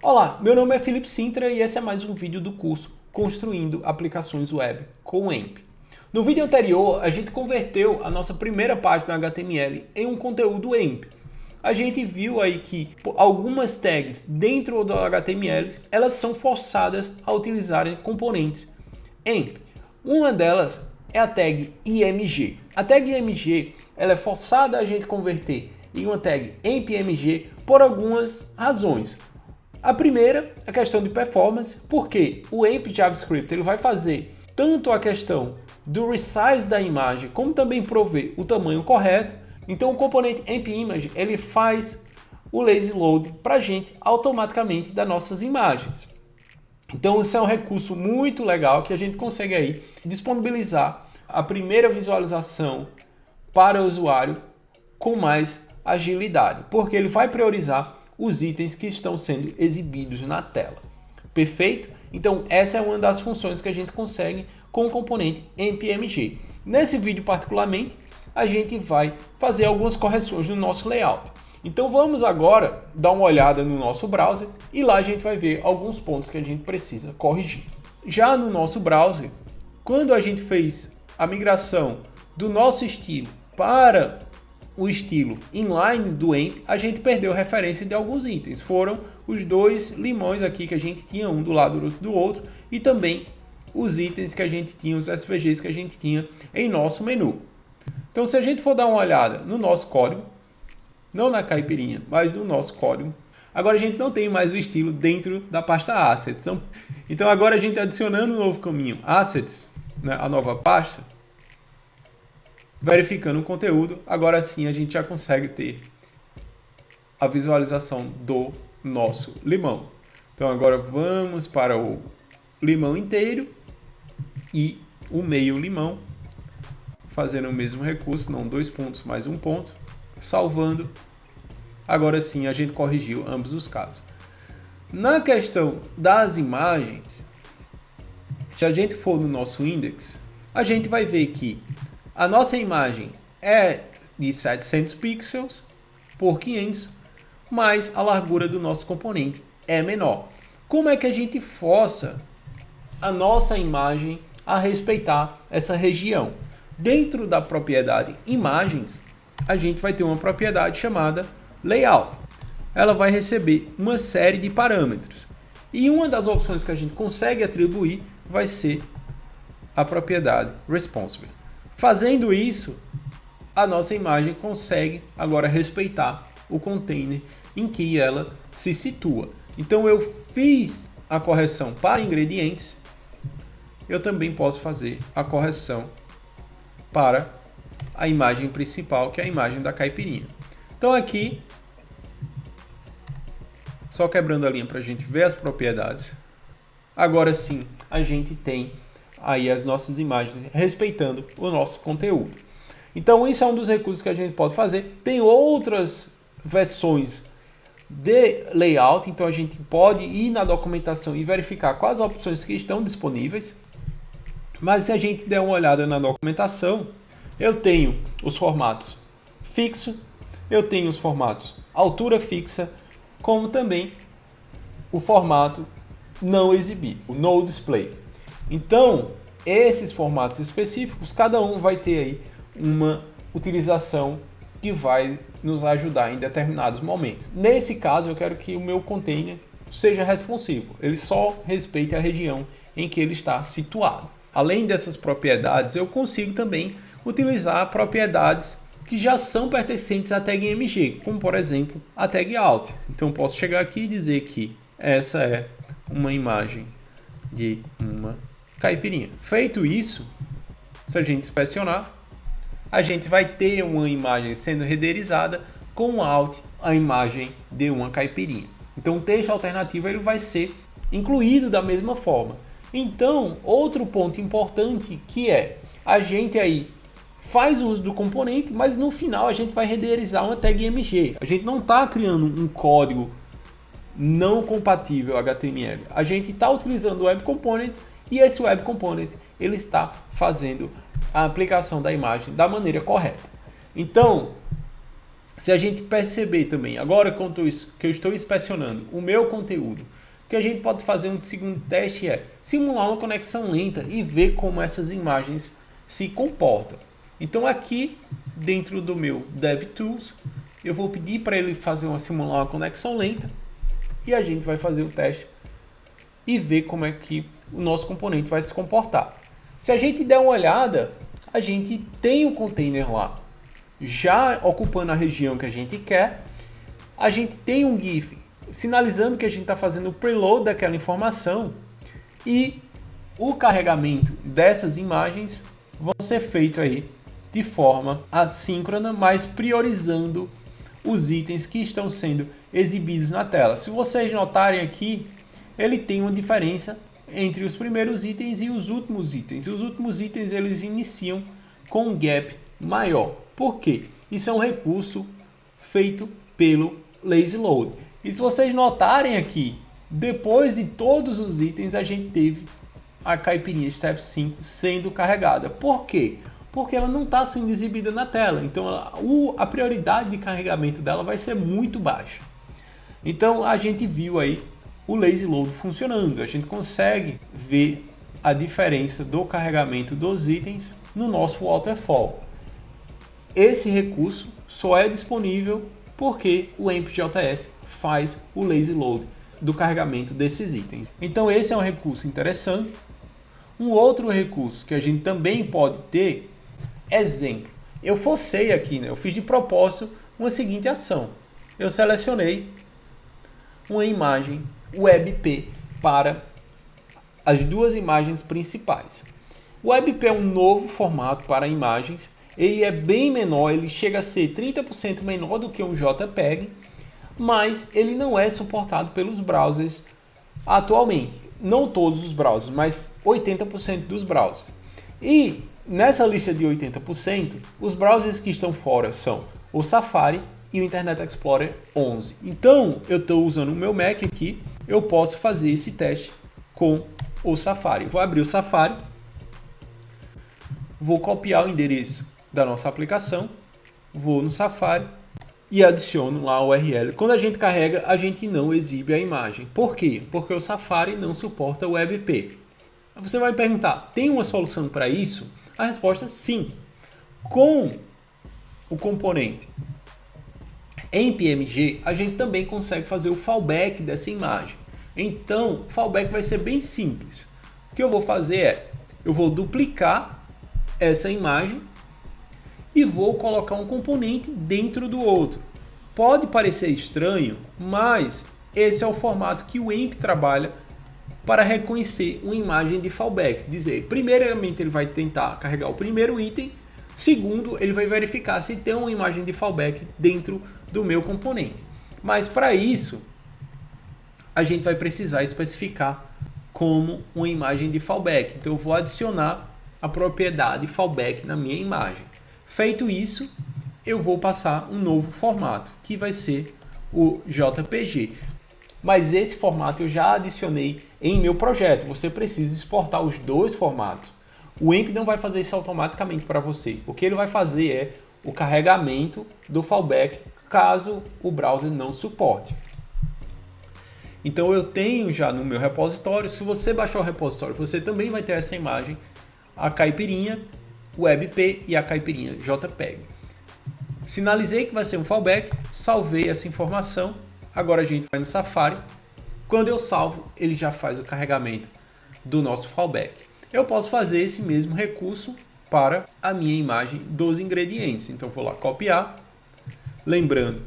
Olá, meu nome é Felipe Sintra e esse é mais um vídeo do curso Construindo Aplicações Web com AMP. No vídeo anterior, a gente converteu a nossa primeira página HTML em um conteúdo AMP. A gente viu aí que algumas tags dentro do HTML, elas são forçadas a utilizarem componentes AMP. Uma delas é a tag IMG. A tag IMG ela é forçada a gente converter em uma tag AMP-IMG por algumas razões. A primeira é a questão de performance, porque o AMP JavaScript ele vai fazer tanto a questão do resize da imagem, como também prover o tamanho correto. Então o componente AMP-Image ele faz o lazy load para a gente automaticamente das nossas imagens. Então isso é um recurso muito legal que a gente consegue aí disponibilizar a primeira visualização para o usuário com mais agilidade, porque ele vai priorizar os itens que estão sendo exibidos na tela. Perfeito? Então essa é uma das funções que a gente consegue com o componente AMP-IMG. Nesse vídeo particularmente, a gente vai fazer algumas correções no nosso layout. Então vamos agora dar uma olhada no nosso browser e lá a gente vai ver alguns pontos que a gente precisa corrigir. Já no nosso browser, quando a gente fez a migração do nosso estilo para o estilo inline do AMP, a gente perdeu referência de alguns itens. Foram os dois limões aqui que a gente tinha um do lado do outro e também os itens que a gente tinha, os SVGs que a gente tinha em nosso menu. Então se a gente for dar uma olhada no nosso código, não na caipirinha, mas no nosso código, agora a gente não tem mais o estilo dentro da pasta Assets. Então agora a gente adicionando um novo caminho Assets, né, a nova pasta, verificando o conteúdo, agora sim a gente já consegue ter a visualização do nosso limão. Então agora vamos para o limão inteiro e o meio limão, fazendo o mesmo recurso, não 2 pontos mais 1 ponto, salvando. Agora sim a gente corrigiu ambos os casos. Na questão das imagens, se a gente for no nosso index, a gente vai ver que a nossa imagem é de 700 pixels por 500, mas a largura do nosso componente é menor. Como é que a gente força a nossa imagem a respeitar essa região? Dentro da propriedade imagens, a gente vai ter uma propriedade chamada layout. Ela vai receber uma série de parâmetros. E uma das opções que a gente consegue atribuir vai ser a propriedade responsive. Fazendo isso, a nossa imagem consegue agora respeitar o container em que ela se situa. Então eu fiz a correção para ingredientes, eu também posso fazer a correção para a imagem principal, que é a imagem da caipirinha. Então aqui, só quebrando a linha para a gente ver as propriedades, agora sim a gente tem aí as nossas imagens respeitando o nosso conteúdo. Então isso é um dos recursos que a gente pode fazer. Tem outras versões de layout, então a gente pode ir na documentação e verificar quais opções que estão disponíveis. Mas se a gente der uma olhada na documentação, eu tenho os formatos fixo, eu tenho os formatos altura fixa, como também o formato não exibir, o no display. Então, esses formatos específicos, cada um vai ter aí uma utilização que vai nos ajudar em determinados momentos. Nesse caso, eu quero que o meu container seja responsivo, ele só respeite a região em que ele está situado. Além dessas propriedades, eu consigo também utilizar propriedades que já são pertencentes à tag IMG, como por exemplo a tag alt. Então eu posso chegar aqui e dizer que essa é uma imagem de uma caipirinha. Feito isso, se a gente inspecionar, a gente vai ter uma imagem sendo renderizada com alt a imagem de uma caipirinha. Então o texto alternativo ele vai ser incluído da mesma forma. Então, outro ponto importante que é, a gente aí faz uso do componente, mas no final a gente vai renderizar uma tag IMG. A gente não está criando um código não compatível HTML. A gente está utilizando o Web Component e esse Web Component ele está fazendo a aplicação da imagem da maneira correta. Então, se a gente perceber também, agora que eu estou inspecionando o meu conteúdo, o que a gente pode fazer um segundo teste é simular uma conexão lenta e ver como essas imagens se comportam. Então aqui dentro do meu DevTools, eu vou pedir para ele simular uma conexão lenta e a gente vai fazer o teste e ver como é que o nosso componente vai se comportar. Se a gente der uma olhada, a gente tem o container lá, já ocupando a região que a gente quer. A gente tem um GIF sinalizando que a gente está fazendo o preload daquela informação e o carregamento dessas imagens vão ser feito aí de forma assíncrona, mas priorizando os itens que estão sendo exibidos na tela. Se vocês notarem aqui, ele tem uma diferença entre os primeiros itens e os últimos itens. Os últimos itens eles iniciam com um gap maior. Por quê? Isso é um recurso feito pelo Lazy Load. E se vocês notarem aqui, depois de todos os itens, a gente teve a caipirinha Step 5 sendo carregada. Por quê? Porque ela não está sendo exibida na tela. Então a prioridade de carregamento dela vai ser muito baixa. Então a gente viu aí o Lazy Load funcionando. A gente consegue ver a diferença do carregamento dos itens no nosso waterfall. Esse recurso só é disponível porque o AMP.js faz o Lazy Load do carregamento desses itens. Então esse é um recurso interessante. Um outro recurso que a gente também pode ter, exemplo, eu forcei aqui, eu fiz de propósito uma seguinte ação. Eu selecionei uma imagem WebP para as duas imagens principais. O WebP é um novo formato para imagens. Ele é bem menor, ele chega a ser 30% menor do que um JPEG, mas ele não é suportado pelos browsers atualmente. Não todos os browsers, mas 80% dos browsers. E nessa lista de 80%, os browsers que estão fora são o Safari e o Internet Explorer 11. Então, eu estou usando o meu Mac aqui, eu posso fazer esse teste com o Safari. Vou abrir o Safari, vou copiar o endereço da nossa aplicação, vou no Safari e adiciono lá a URL. Quando a gente carrega, a gente não exibe a imagem. Por quê? Porque o Safari não suporta o WebP. Você vai me perguntar, tem uma solução para isso? A resposta é sim. Com o componente AMP-MG, a gente também consegue fazer o fallback dessa imagem. Então, o fallback vai ser bem simples. O que eu vou fazer é, eu vou duplicar essa imagem e vou colocar um componente dentro do outro. Pode parecer estranho, mas esse é o formato que o AMP trabalha para reconhecer uma imagem de fallback. Dizer, primeiramente ele vai tentar carregar o primeiro item, segundo ele vai verificar se tem uma imagem de fallback dentro do meu componente. Mas para isso, a gente vai precisar especificar como uma imagem de fallback. Então eu vou adicionar a propriedade fallback na minha imagem. Feito isso, eu vou passar um novo formato, que vai ser o JPG. Mas esse formato eu já adicionei em meu projeto. Você precisa exportar os dois formatos. O AMP não vai fazer isso automaticamente para você. O que ele vai fazer é o carregamento do fallback, caso o browser não suporte. Então eu tenho já no meu repositório, se você baixar o repositório, você também vai ter essa imagem, a caipirinha WebP e a caipirinha JPEG. Sinalizei que vai ser um fallback, salvei essa informação, agora a gente vai no Safari. Quando eu salvo, ele já faz o carregamento do nosso fallback. Eu posso fazer esse mesmo recurso para a minha imagem dos ingredientes. Então vou lá copiar, lembrando,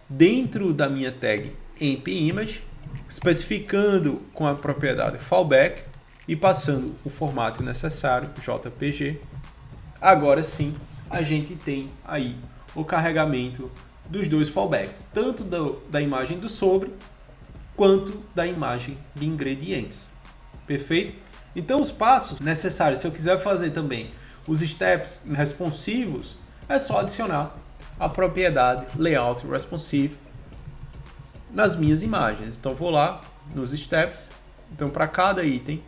dentro da minha tag AMP-Image, especificando com a propriedade fallback e passando o formato necessário, JPG. Agora sim, a gente tem aí o carregamento dos dois fallbacks, tanto da imagem do sobre, quanto da imagem de ingredientes. Perfeito? Então os passos necessários, se eu quiser fazer também os steps responsivos, é só adicionar a propriedade layout responsive nas minhas imagens. Então vou lá nos steps, então para cada item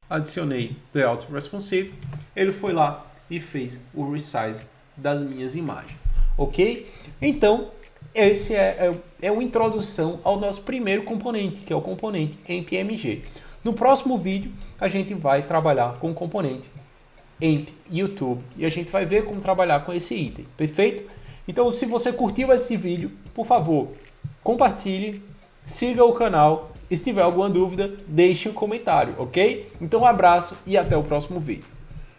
adicionei The Auto Responsive, ele foi lá e fez o resize das minhas imagens, ok? Então, esse é uma introdução ao nosso primeiro componente, que é o componente AMP-MG. No próximo vídeo, a gente vai trabalhar com o componente AMP YouTube e a gente vai ver como trabalhar com esse item, perfeito? Então, se você curtiu esse vídeo, por favor, compartilhe, siga o canal. E se tiver alguma dúvida, deixe um comentário, ok? Então, um abraço e até o próximo vídeo.